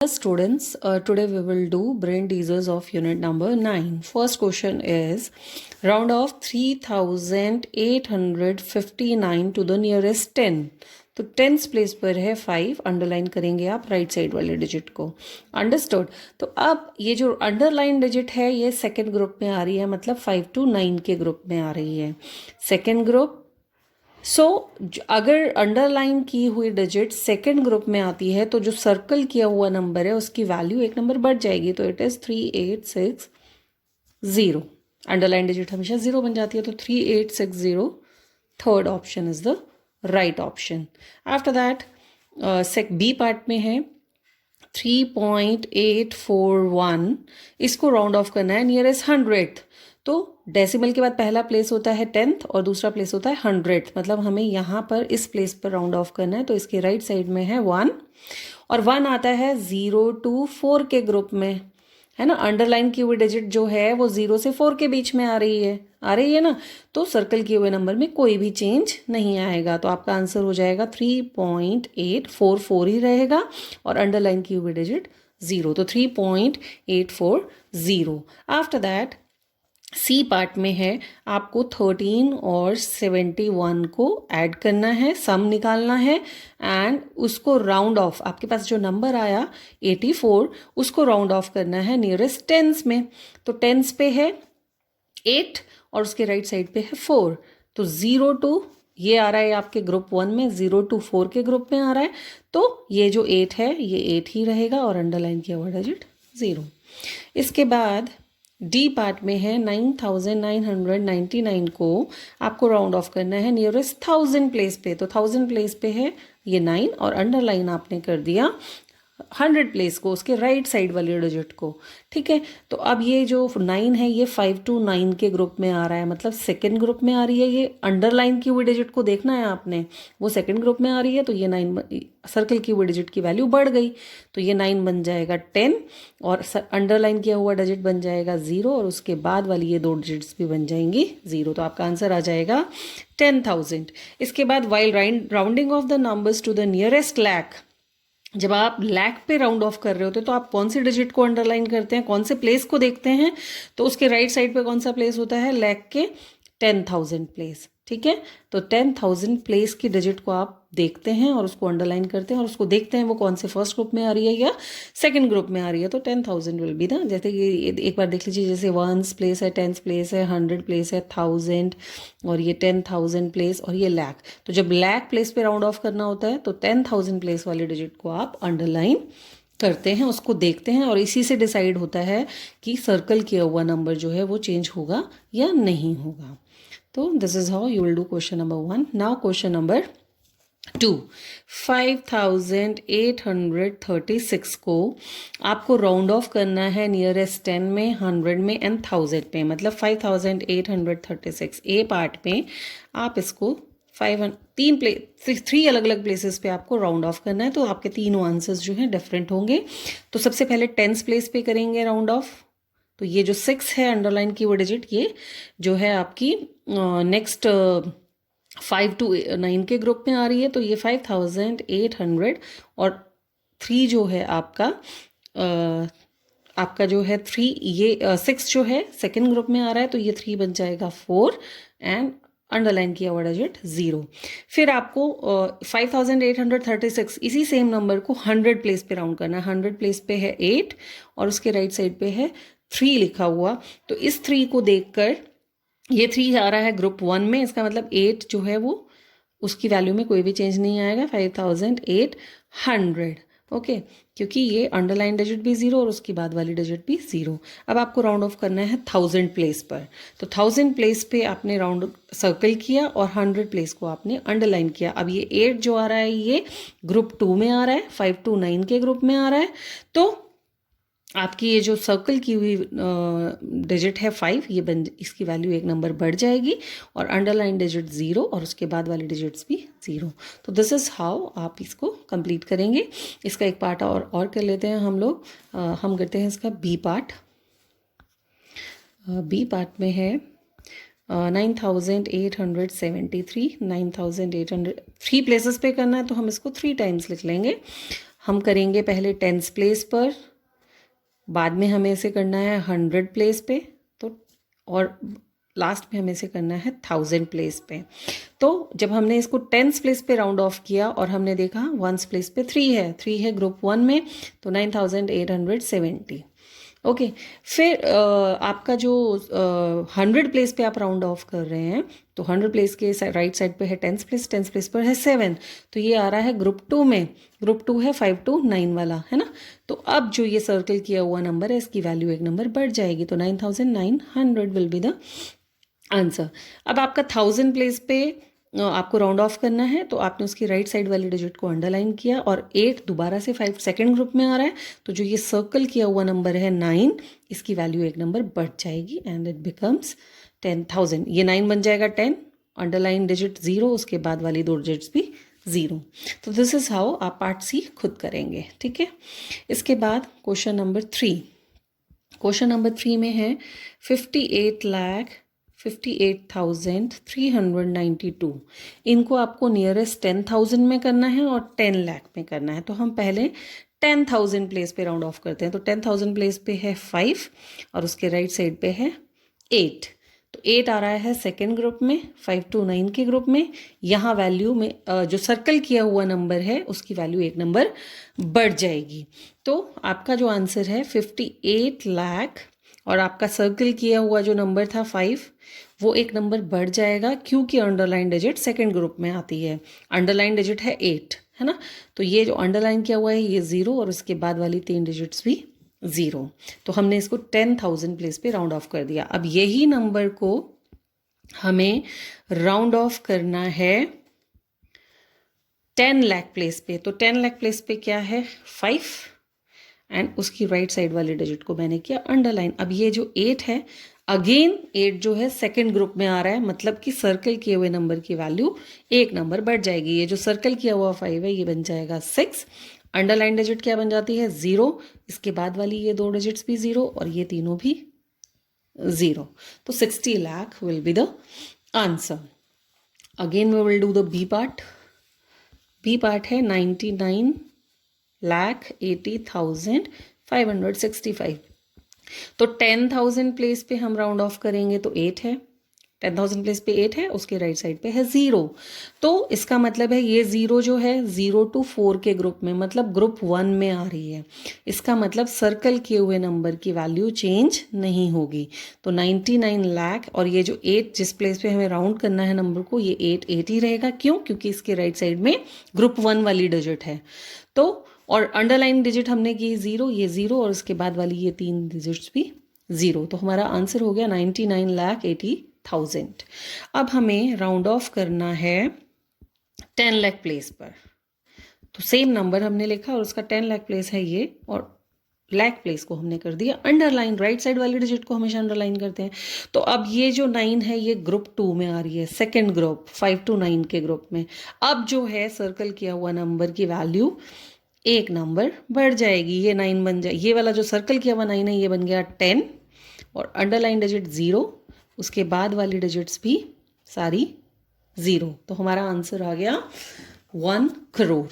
Students, today we will do brain teasers of unit number 9. First question is round off 3859 to the nearest 10. तो tens place पर है 5, underline करेंगे आप right side वाले digit को. Understood. तो अब ये जो अंडरलाइन डिजिट है ये सेकेंड ग्रुप में आ रही है, मतलब 5 to 9 के ग्रुप में आ रही है सेकेंड ग्रुप. अगर अंडरलाइन की हुई डिजिट सेकेंड ग्रुप में आती है तो जो सर्कल किया हुआ नंबर है उसकी वैल्यू एक नंबर बढ़ जाएगी. तो इट इज़ 3860. अंडरलाइन डिजिट हमेशा 0 बन जाती है, तो 3860 third option is the right option. After that B part में है 3.841. इसको राउंड ऑफ करना है नियरेस्ट 100th. तो डेसिमल के बाद पहला प्लेस होता है 10th और दूसरा प्लेस होता है 100th. मतलब हमें यहाँ पर इस प्लेस पर राउंड ऑफ करना है. तो इसके राइट साइड में है 1 और 1 आता है 0 to 4 के ग्रुप में, है ना. अंडरलाइन की हुई डिजिट जो है वो 0 से 4 के बीच में आ रही है ना. तो सर्कल किए हुए नंबर में कोई भी चेंज नहीं आएगा. तो आपका आंसर हो जाएगा 3.844 ही रहेगा और अंडरलाइन की हुई डिजिट 0. तो 3.840. आफ्टर दैट सी पार्ट में है आपको 13 और 71 को ऐड करना है, सम निकालना है एंड उसको राउंड ऑफ. आपके पास जो नंबर आया 84 उसको राउंड ऑफ करना है नियरेस्ट टेंस में. तो टेंस पे है 8 और उसके राइट साइड पे है 4. तो 0 to ये आ रहा है आपके ग्रुप 1 में, 0 to 4 के ग्रुप में आ रहा है. तो ये जो 8 है ये 8 ही रहेगा और अंडरलाइन किया हुआ डिजिट 0. इसके बाद डी पार्ट में है 9999 को आपको राउंड ऑफ करना है नियरेस्ट 1000 प्लेस पे. तो 1000 प्लेस पे है ये 9 और अंडरलाइन आपने कर दिया 100 प्लेस को, उसके राइट साइड वाले डिजिट को. ठीक है. तो अब ये जो 9 है ये 5 to 9 के ग्रुप में आ रहा है, मतलब सेकेंड ग्रुप में आ रही है. ये अंडरलाइन की हुई डिजिट को देखना है आपने, वो सेकेंड ग्रुप में आ रही है. तो ये 9 सर्कल की हुई डिजिट की वैल्यू बढ़ गई. तो ये 9 बन जाएगा 10 और अंडरलाइन किया हुआ डिजिट बन जाएगा 0 और उसके बाद वाली ये दो डिजिट्स भी बन जाएंगी 0. तो आपका आंसर आ जाएगा 10,000. इसके बाद while rounding off the numbers to the nearest lakh, जब आप लैख पे राउंड ऑफ कर रहे होते तो आप कौन सी डिजिट को अंडरलाइन करते हैं, कौन से प्लेस को देखते हैं. तो उसके राइट साइड पे कौन सा प्लेस होता है, लैख के 10,000 प्लेस. ठीक है. तो 10,000 प्लेस की डिजिट को आप देखते हैं और उसको अंडरलाइन करते हैं और उसको देखते हैं वो कौन से फर्स्ट ग्रुप में आ रही है या सेकंड ग्रुप में आ रही है. तो 10,000 विल बी ना, जैसे कि एक बार देख लीजिए, जैसे 1 प्लेस है, 10 प्लेस है, 100 प्लेस है, 1000 और ये 10,000 प्लेस और ये लैख. तो जब लैख प्लेस पे राउंड ऑफ करना होता है तो 10,000 प्लेस वाले डिजिट को आप अंडरलाइन करते हैं, उसको देखते हैं और इसी से डिसाइड होता है कि सर्कल किया हुआ नंबर जो है वो चेंज होगा या नहीं होगा. तो this is how you will do question number 1. Now question number 2. 5836 को आपको राउंड ऑफ करना है नियरेस्ट 10 में, 100 में एंड 1000 पे. मतलब 5836 ए पार्ट में आप इसको 3 अलग अलग प्लेसेस पे आपको राउंड ऑफ करना है. तो आपके तीनों आंसर्स जो हैं डिफरेंट होंगे. तो सबसे पहले 10th प्लेस पे करेंगे राउंड ऑफ. तो ये जो 6 है अंडरलाइन की वो डिजिट, ये जो है आपकी नेक्स्ट 5 to 9 के ग्रुप में आ रही है. तो ये 5800 और 3 जो है आपका जो है 3, ये 6 जो है सेकेंड ग्रुप में आ रहा है. तो ये 3 बन जाएगा 4 एंड अंडरलाइन किया हुआ डिजिट 0. फिर आपको 5836 इसी सेम नंबर को 100 प्लेस पे राउंड करना है. 100 प्लेस पे है 8 और उसके राइट साइड पे है 3 लिखा हुआ. तो इस 3 को देखकर ये 3 आ रहा है ग्रुप 1 में, इसका मतलब 8 जो है वो उसकी वैल्यू में कोई भी चेंज नहीं आएगा, 5800. ओके. क्योंकि ये अंडरलाइन डिजिट भी 0 और उसकी बाद वाली डिजिट भी 0. अब आपको राउंड ऑफ करना है 1000 प्लेस पर. तो 1000 प्लेस पे आपने राउंड सर्कल किया और 100 प्लेस को आपने अंडरलाइन किया. अब ये 8 जो आ रहा है ये ग्रुप 2 में आ रहा है, 5 to 9 के ग्रुप में आ रहा है. तो आपकी ये जो सर्कल की हुई डिजिट है 5, ये इसकी वैल्यू एक नंबर बढ़ जाएगी और अंडरलाइन डिजिट 0 और उसके बाद वाली डिजिट्स भी 0. तो दिस इज़ हाउ आप इसको कंप्लीट करेंगे. इसका एक पार्ट और कर लेते हैं हम लोग. हम करते हैं इसका बी पार्ट. बी पार्ट में है 9873, 9800 3 प्लेसेस पे करना है तो हम इसको 3 टाइम्स लिख लेंगे. हम करेंगे पहले टेंस प्लेस पर, बाद में हमें इसे करना है 100 प्लेस पे, तो और लास्ट में हमें इसे करना है 1000 प्लेस पे। तो जब हमने इसको टेंस प्लेस पे राउंड ऑफ किया और हमने देखा वंस प्लेस पे 3 है ग्रुप 1 में, तो 9870। ओके, फिर आपका जो 100 प्लेस पे आप राउंड ऑफ कर रहे हैं, तो 100 प्लेस के राइट साइड पे है टेंस प्लेस पर है 7, तो ये आ रहा है ग्रुप 2 में। ग्रुप 2 है 5 to 9 वाला, है ना। तो अब जो ये सर्कल किया हुआ नंबर है, इसकी वैल्यू एक नंबर बढ़ जाएगी, तो 9900 विल बी द आंसर। अब आपका 1000 प्लेस पे आपको राउंड ऑफ करना है, तो आपने उसकी राइट साइड वाली डिजिट को अंडरलाइन किया और 8 दोबारा से 5 सेकेंड ग्रुप में आ रहा है, तो जो ये सर्कल किया हुआ नंबर है 9, इसकी वैल्यू एक नंबर बढ़ जाएगी एंड इट बिकम्स 10,000। ये 9 बन जाएगा 10, अंडरलाइन डिजिट 0, उसके बाद वाली दो डिजिट्स भी 0। तो दिस इज हाउ आप पार्ट सी खुद करेंगे, ठीक है। इसके बाद क्वेश्चन नंबर 3। क्वेश्चन नंबर 3 में है 58,58,392। इनको आपको नियरेस्ट 10,000 में करना है और 10 लाख में करना है। तो हम पहले 10,000 प्लेस पे राउंड ऑफ करते हैं। तो 10,000 प्लेस पे है 5 और उसके राइट साइड पे है 8। तो 8 आ रहा है सेकेंड ग्रुप में, 5 to 9 के ग्रुप में। यहाँ वैल्यू में जो सर्कल किया हुआ नंबर है उसकी वैल्यू एक नंबर बढ़ जाएगी। तो आपका जो आंसर है 58 लाख, और आपका सर्कल किया हुआ जो नंबर था 5, वो एक नंबर बढ़ जाएगा क्योंकि अंडरलाइन डिजिट सेकंड ग्रुप में आती है। अंडरलाइन डिजिट है 8, है ना। तो ये जो अंडरलाइन किया हुआ है ये 0 और उसके बाद वाली 3 डिजिट्स भी 0। तो हमने इसको 10,000 प्लेस पे राउंड ऑफ कर दिया। अब यही नंबर को हमें राउंड ऑफ करना है 10 लाख प्लेस पे। तो 10 लाख प्लेस पे क्या है 5, एंड उसकी राइट साइड वाली डिजिट को मैंने किया अंडरलाइन। अब ये जो 8 है, अगेन 8 जो है सेकंड ग्रुप में आ रहा है, मतलब कि सर्कल किए हुए नंबर की वैल्यू एक नंबर बढ़ जाएगी। ये जो सर्कल किया हुआ 5 है ये बन जाएगा 6, अंडरलाइन डिजिट क्या बन जाती है 0, इसके बाद वाली ये दो डिजिट्स भी 0 और ये तीनों भी 0। तो 60 lakh will be the answer. Again we will do the B part. B part है 99,80,565। तो 10,000 प्लेस पे हम राउंड ऑफ करेंगे तो 8 है, 10,000 प्लेस पे 8 है, उसके राइट साइड पे है 0। तो इसका मतलब है ये 0 जो है 0 to 4 के ग्रुप में, मतलब ग्रुप 1 में आ रही है। इसका मतलब सर्कल किए हुए नंबर की वैल्यू चेंज नहीं होगी। तो 99 लाख, और ये जो 8 जिस प्लेस पे हमें राउंड करना है नंबर को, ये 8 ही रहेगा। क्यों? क्योंकि इसके राइट साइड में ग्रुप 1 वाली डिजिट है। तो और अंडरलाइन डिजिट हमने की 0, ये 0 और उसके बाद वाली ये 3 डिजिट्स भी 0। तो हमारा आंसर हो गया 99,80,000। अब हमें राउंड ऑफ करना है 10 लाख प्लेस पर। तो सेम नंबर हमने लिखा और उसका 10 लाख प्लेस है ये, और लाख प्लेस को हमने कर दिया अंडरलाइन। राइट साइड वाली डिजिट को हमेशा अंडरलाइन करते हैं। तो अब ये जो 9 है ये ग्रुप 2 में आ रही है, सेकेंड ग्रुप 5 to 9 के ग्रुप में। अब जो है सर्कल किया हुआ नंबर की वैल्यू एक नंबर बढ़ जाएगी, ये 9 बन जाए। ये वाला जो सर्कल किया हुआ 9 है ये बन गया 10 और अंडरलाइन डिजिट 0, उसके बाद वाली डिजिट्स भी सारी 0। तो हमारा आंसर आ गया 1 करोड़।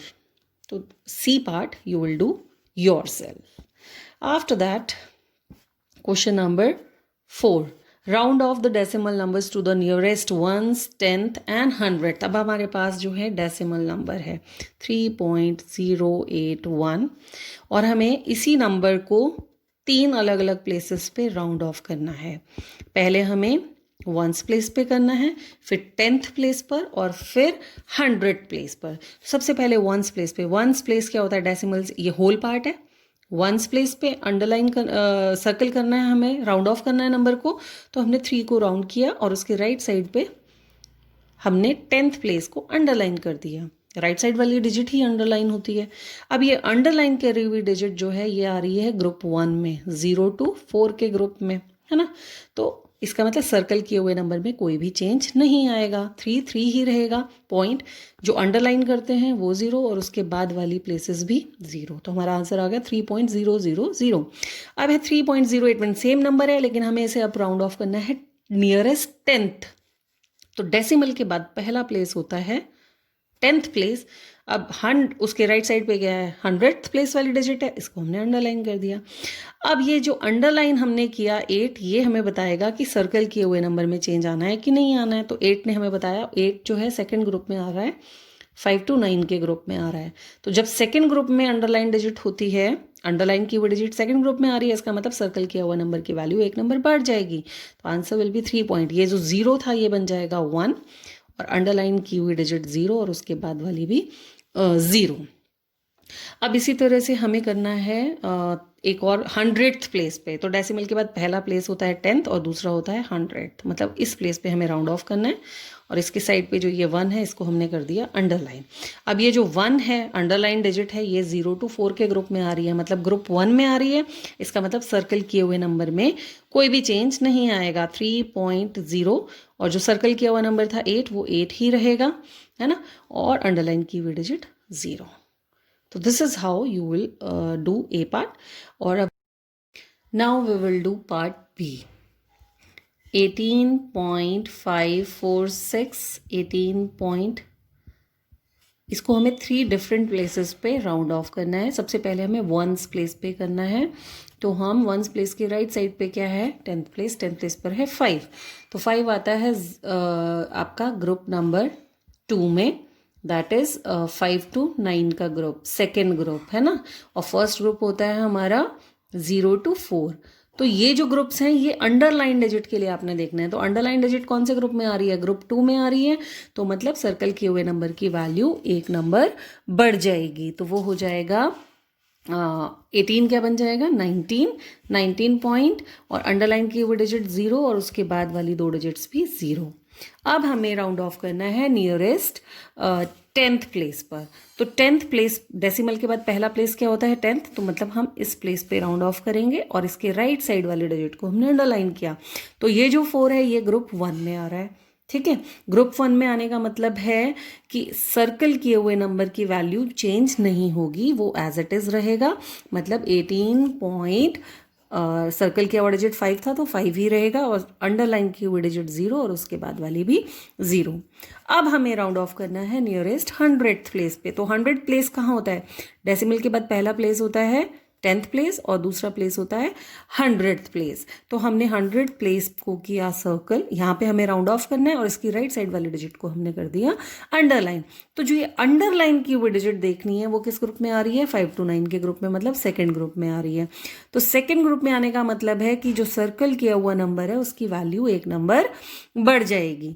तो C part you will do yourself. After that question number 4, round off the decimal numbers to the nearest ones, 10th and 100th। अब हमारे पास जो है डेसिमल नंबर है 3.081 और हमें इसी नंबर को 3 अलग अलग प्लेसेस पे राउंड ऑफ करना है। पहले हमें वंस प्लेस पे करना है, फिर 10th प्लेस पर और फिर 100th प्लेस पर। सबसे पहले वंस प्लेस पे। वंस प्लेस क्या होता है? डेसिमल्स, ये होल पार्ट है। वंस प्लेस पे अंडरलाइन सर्कल करना है, हमें राउंड ऑफ करना है नंबर को। तो हमने 3 को राउंड किया और उसके राइट साइड पे हमने 10th प्लेस को अंडरलाइन कर दिया। राइट साइड वाली डिजिट ही अंडरलाइन होती है। अब ये अंडरलाइन करी हुई डिजिट जो है ये आ रही है ग्रुप 1 में, 0 to 4 के ग्रुप में, है ना। तो इसका मतलब सर्कल किए हुए नंबर में कोई भी चेंज नहीं आएगा, 3 ही रहेगा। पॉइंट जो अंडरलाइन करते हैं वो 0 और उसके बाद वाली प्लेसेस भी 0। तो हमारा आंसर आ गया 3.000। अब है 3.081, सेम नंबर है लेकिन हमें इसे अब राउंड ऑफ करना है नियरेस्ट 10th। तो डेसिमल के बाद पहला प्लेस होता है 10th प्लेस। अब उसके राइट साइड पे क्या है, 100th प्लेस वाली डिजिट है, इसको हमने अंडरलाइन कर दिया। अब ये जो अंडरलाइन हमने किया 8, ये हमें बताएगा कि सर्कल किए हुए नंबर में चेंज आना है कि नहीं आना है। तो 8 ने हमें बताया, 8 जो है सेकेंड ग्रुप में आ रहा है, 5 to 9 के ग्रुप में आ रहा है। तो जब सेकेंड ग्रुप में अंडरलाइन डिजिट होती है, अंडरलाइन की हुई डिजिट सेकंड ग्रुप में आ रही है, इसका मतलब सर्कल किया हुआ नंबर की वैल्यू एक नंबर बढ़ जाएगी। तो आंसर विल बी 3 पॉइंट। ये जो 0 था ये बन जाएगा 1 और अंडरलाइन की हुई डिजिट 0 और उसके बाद वाली भी 0। अब इसी तरह से हमें करना है एक और 100th प्लेस पे। तो डेसिमल के बाद पहला प्लेस होता है 10th और दूसरा होता है 100th, मतलब इस प्लेस पे हमें राउंड ऑफ करना है। और इसके साइड पे जो ये 1 है इसको हमने कर दिया अंडरलाइन। अब ये जो 1 है अंडरलाइन डिजिट है, ये 0 to 4 के ग्रुप में आ रही है, मतलब ग्रुप 1 में आ रही है। इसका मतलब सर्कल किए हुए नंबर में कोई भी चेंज नहीं आएगा, 3.0। और जो सर्कल किया हुआ नंबर था 8, वो 8 ही रहेगा, है ना। और अंडरलाइन की हुई डिजिट 0। तो this is how you will do A part. और अब now we will do part B. 18.546, 18 इसको हमें 3 डिफरेंट प्लेसेस पे राउंड ऑफ करना है। सबसे पहले हमें वंस प्लेस पे करना है। तो हम वंस प्लेस के राइट साइड पे क्या है, 10th प्लेस, 10th प्लेस पर है 5। तो 5 आता है आपका ग्रुप नंबर 2 में, दैट इज 5 to 9 का ग्रुप, सेकेंड ग्रुप, है ना। और फर्स्ट ग्रुप होता है हमारा 0 to 4। तो ये जो ग्रुप्स हैं ये अंडरलाइन डिजिट के लिए आपने देखना है। तो अंडरलाइन डिजिट कौन से ग्रुप में आ रही है, ग्रुप 2 में आ रही है। तो मतलब सर्कल किए हुए नंबर की वैल्यू एक नंबर बढ़ जाएगी। तो वो हो जाएगा 18 क्या बन जाएगा, 19 पॉइंट, और अंडरलाइन की हुई डिजिट 0 और उसके बाद वाली 2 डिजिट्स भी 0। अब हमें राउंड ऑफ करना है नियरेस्ट 10th प्लेस पर। तो 10th प्लेस, डेसिमल के बाद पहला प्लेस क्या होता है, 10th। तो मतलब हम इस प्लेस पे राउंड ऑफ करेंगे और इसके राइट साइड वाले डिजिट को हमने अंडरलाइन किया। तो ये जो 4 है ये ग्रुप 1 में आ रहा है, ठीक है। ग्रुप 1 में आने का मतलब है कि सर्कल किए हुए नंबर की वैल्यू चेंज नहीं होगी, वो एज इट इज रहेगा। मतलब 18 पॉइंट, सर्कल किया हुआ डिजिट 5 था तो 5 ही रहेगा, और अंडरलाइन की हुई डिजिट 0 और उसके बाद वाली भी 0। अब हमें राउंड ऑफ करना है नियरेस्ट 100th प्लेस पे। तो 100th प्लेस कहाँ होता है, डेसिमल के बाद पहला प्लेस होता है 10th प्लेस और दूसरा प्लेस होता है 100th प्लेस। तो हमने 100th प्लेस को किया सर्कल, यहाँ पे हमें राउंड ऑफ करना है और इसकी राइट साइड वाली डिजिट को हमने कर दिया अंडरलाइन। तो जो ये अंडरलाइन की हुई डिजिट देखनी है वो किस ग्रुप में आ रही है, 5 to 9 के ग्रुप में, मतलब सेकेंड ग्रुप में आ रही है। तो सेकेंड ग्रुप में आने का मतलब है कि जो सर्कल किया हुआ नंबर है उसकी वैल्यू एक नंबर बढ़ जाएगी।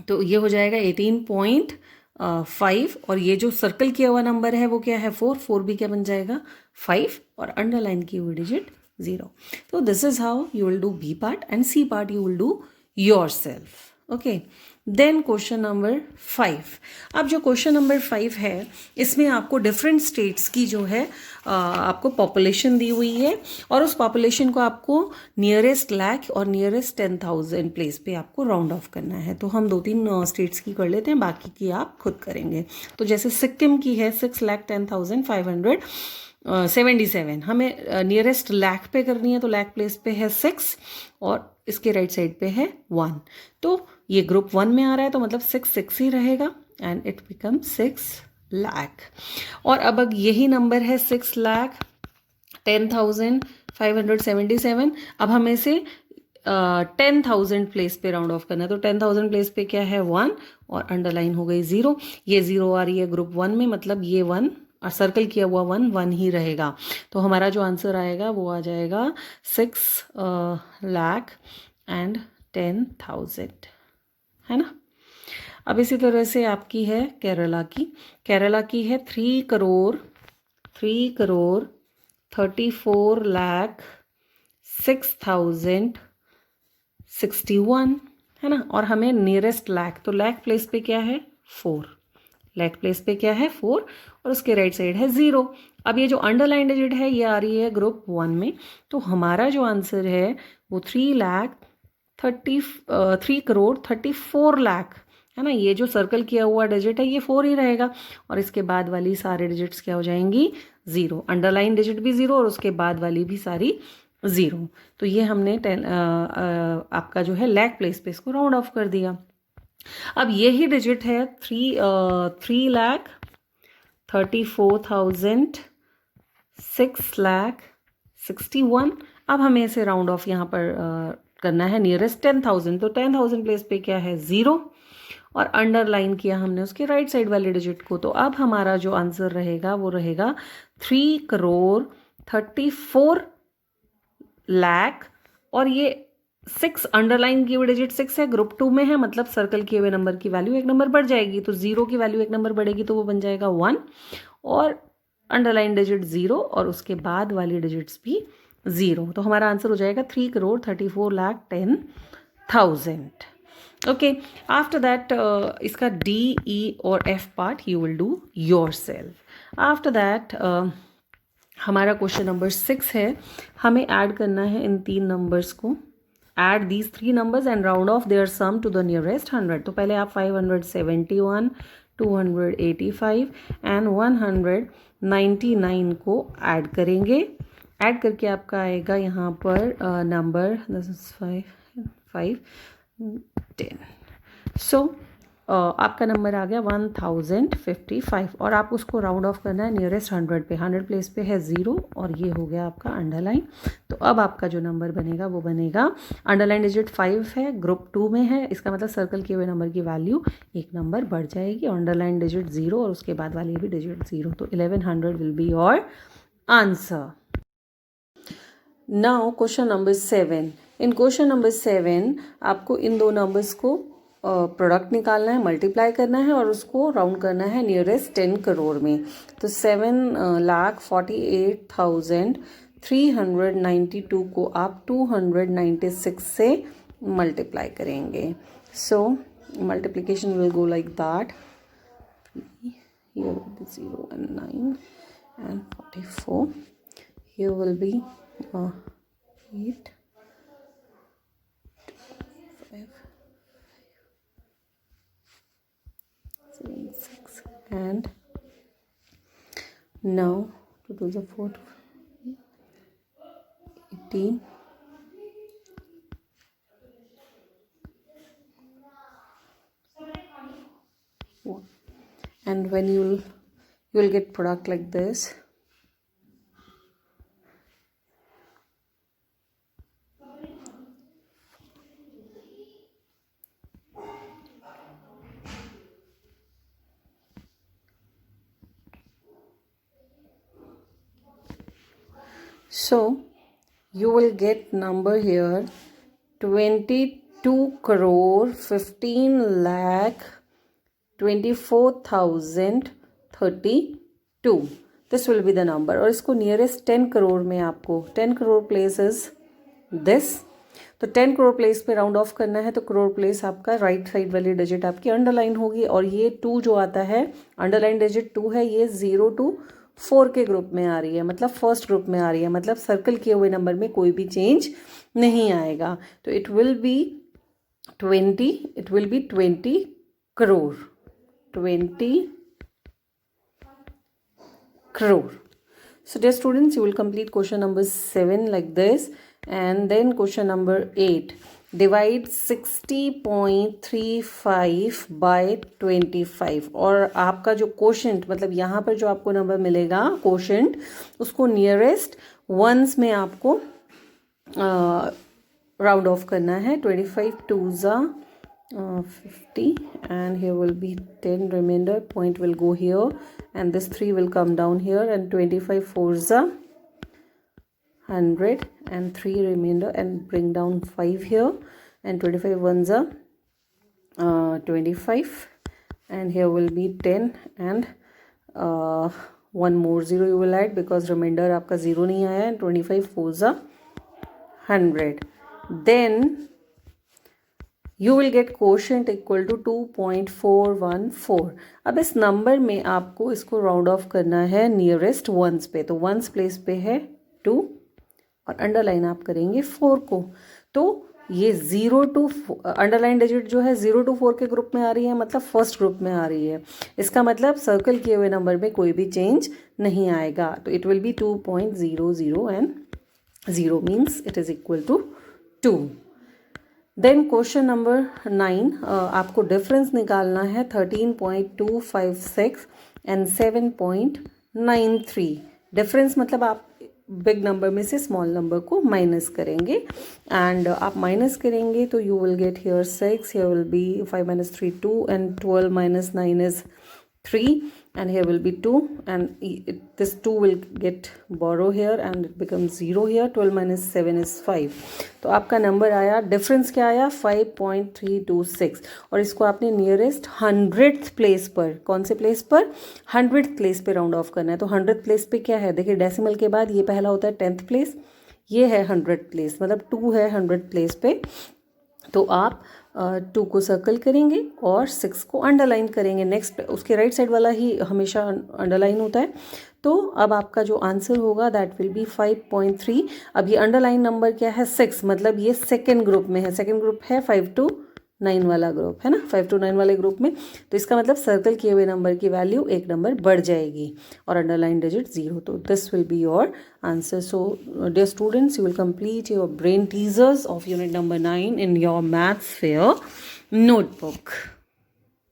तो ये हो जाएगा 18.5, और ये जो सर्कल किया हुआ नंबर है वो क्या है, 4 भी क्या बन जाएगा, 5, और अंडरलाइन की हुई डिजिट 0। तो this is how you will do B part, and C part you will do yourself. Okay, then question number 5। अब जो क्वेश्चन नंबर 5 है इसमें आपको डिफरेंट स्टेट्स की जो है आपको पॉपुलेशन दी हुई है, और उस पॉपुलेशन को आपको नियरेस्ट लाख और नियरेस्ट 10,000 प्लेस पे आपको राउंड ऑफ करना है। तो हम 2-3 स्टेट्स की कर लेते हैं, बाकी की आप खुद करेंगे। तो जैसे सिक्किम की है 6,10,577, हमें नियरेस्ट लाख पे करनी है। तो लाख प्लेस पे है 6 और इसके राइट साइड पे है 1। तो ये ग्रुप 1 में आ रहा है तो मतलब 6 ही रहेगा, एंड इट बिकम 6 लाख। और अब यही नंबर है 6,10,577। अब हमें से 10,000 प्लेस पे राउंड ऑफ करना है। तो 10,000 प्लेस पे क्या है, 1, और अंडरलाइन हो गई 0। ये 0 आ रही है ग्रुप 1 में, मतलब ये 1 और सर्कल किया हुआ 1 ही रहेगा। तो हमारा जो आंसर आएगा वो आ जाएगा 6,10,000, है ना। अब इसी तरह से आपकी है केरला की। केरला की है 3,03,06,061, है ना। और हमें नियरेस्ट लाख, तो लाख प्लेस पे क्या है, 4, लाख प्लेस पे क्या है 4, और उसके राइट साइड है 0। अब ये जो अंडरलाइन डिजिट है ये आ रही है ग्रुप 1 में। तो हमारा जो आंसर है वो 3,34,00,000, है ना। ये जो सर्कल किया हुआ डिजिट है ये 4 ही रहेगा, और इसके बाद वाली सारे डिजिट्स क्या हो जाएंगी, 0। अंडरलाइन डिजिट भी 0 और उसके बाद वाली भी सारी 0। तो ये हमने आपका जो है लाख प्लेस पे इसको राउंड ऑफ कर दिया। अब यही डिजिट है 3,00,000 34,661। अब हमें इसे राउंड ऑफ यहाँ पर करना है नियरेस्ट 10,000। तो 10,000 प्लेस पे क्या है 0 और अंडरलाइन किया हमने उसके राइट साइड वाले डिजिट को। तो अब हमारा जो आंसर रहेगा वो रहेगा 3,34,00,000 और ये 6 अंडरलाइन किए हुए डिजिट 6 है, ग्रुप 2 में है, मतलब सर्कल किए हुए नंबर की वैल्यू एक नंबर बढ़ जाएगी। तो 0 की वैल्यू एक नंबर बढ़ेगी तो वो बन जाएगा 1 और अंडरलाइन डिजिट 0 और उसके बाद वाली डिजिट्स भी 0। तो हमारा आंसर हो जाएगा 3,34,10,000। ओके, आफ्टर दैट इसका D, E और F part you will do yourself. After that हमारा क्वेश्चन नंबर 6 है, हमें ऐड करना है इन 3 नंबर्स को। Add these 3 numbers and round off their sum to the nearest 100। तो पहले आप 571, 285 एंड 199 को ऐड करेंगे। ऐड करके आपका आएगा यहाँ पर नंबर 5, 10। सो आपका नंबर आ गया 1055 और आप उसको राउंड ऑफ करना है नियरेस्ट 100 पे। 100 प्लेस पे है 0 और ये हो गया आपका अंडरलाइन। तो अब आपका जो नंबर बनेगा वो बनेगा, अंडरलाइन डिजिट 5 है, ग्रुप 2 में है, इसका मतलब सर्कल किए हुए नंबर की वैल्यू एक नंबर बढ़ जाएगी। अंडरलाइन डिजिट 0 और उसके बाद वाली भी डिजिट 0। तो 1100 will be your answer. Now question number 7। In question number 7 आपको इन दो नंबर्स को प्रोडक्ट निकालना है, मल्टीप्लाई करना है और उसको राउंड करना है नियरेस्ट 10 करोड़ में। तो 7,48,392 को आप 296 से मल्टीप्लाई करेंगे। So multiplication will go like that, here will be 0 and 9 and 44, here will be 8, 5, 7, 6 and now to do the fourth 18, and when you will get product like this. So you will get number here 22,24,24,32। This will be the number. और इसको nearest 10 crore में आपको 10 crore place is this. तो 10 crore place पे round off करना है तो crore place आपका राइट साइड वाली डिजिट आपकी अंडरलाइन होगी और ये 2 जो आता है अंडरलाइन डिजिट 2 है, ये 0 to 4 के ग्रुप में आ रही है, मतलब फर्स्ट ग्रुप में आ रही है, मतलब सर्कल किए हुए नंबर में कोई भी चेंज नहीं आएगा। तो it will B 20 crore, 20 crore. So dear students, you will complete question number 7 like this, and then question number 8. Divide 60.35 by 25 और आपका जो कोशेंट, मतलब यहाँ पर जो आपको नंबर मिलेगा कोशेंट, उसको नियरेस्ट वंस में आपको राउंड ऑफ करना है। 25 2s are 50 and here will be 10 remainder, point will go here and this 3 will come down here, and 25 4s are 100 and 3 remainder and bring down 5 here, and 25 1s are 25 and here will be 10 and one more 0 you will add because remainder आपका 0 नहीं आया, and 25 4s are 100. Then you will get quotient equal to 2.414. अब इस number में आपको इसको round off करना है नियरेस्ट वंस पे। तो वंस प्लेस पे है 2 और अंडरलाइन आप करेंगे 4 को। तो ये 0 to अंडरलाइन डिजिट जो है 0 to 4 के ग्रुप में आ रही है, मतलब फर्स्ट ग्रुप में आ रही है। इसका मतलब सर्कल किए हुए नंबर में कोई भी चेंज नहीं आएगा। तो it will be 2.00 and 0 means it is equal to 2. Then question number 9, आपको डिफरेंस निकालना है 13.256 एंड 7.93। डिफरेंस मतलब आप बिग नंबर में से स्मॉल नंबर को माइनस करेंगे एंड आप माइनस करेंगे तो you will get here 6, here will be 5 minus 3 2 and 12 minus 9 is 3 and here will be 2 and this 2 will get borrow here and it becomes 0 here. 12 minus 7 is 5. तो आपका number आया, difference क्या आया 5.326 और इसको आपने नियरेस्ट 100th प्लेस पर, कौन से प्लेस पर 100th प्लेस पे राउंड ऑफ करना है. तो 100th प्लेस पे क्या है, देखिए डेसिमल के बाद ये पहला होता है 10th प्लेस, ये है 100th प्लेस, मतलब 2 है 100th प्लेस पे. तो आप 2 को सर्कल करेंगे और 6 को अंडरलाइन करेंगे. नेक्स्ट उसके राइट साइड वाला ही हमेशा अंडरलाइन होता है. तो अब आपका जो आंसर होगा दैट विल बी 5.3. अब ये अंडरलाइन नंबर क्या है 6, मतलब ये सेकेंड ग्रुप में है. सेकेंड ग्रुप है 5 to 9 वाला ग्रुप है ना, 5 to 9 वाले ग्रुप में. तो इसका मतलब सर्कल किए हुए नंबर की वैल्यू एक नंबर बढ़ जाएगी और अंडरलाइन डिजिट 0. तो this will be your answer. So dear students, you will complete your brain teasers of unit number 9 in your maths fair notebook.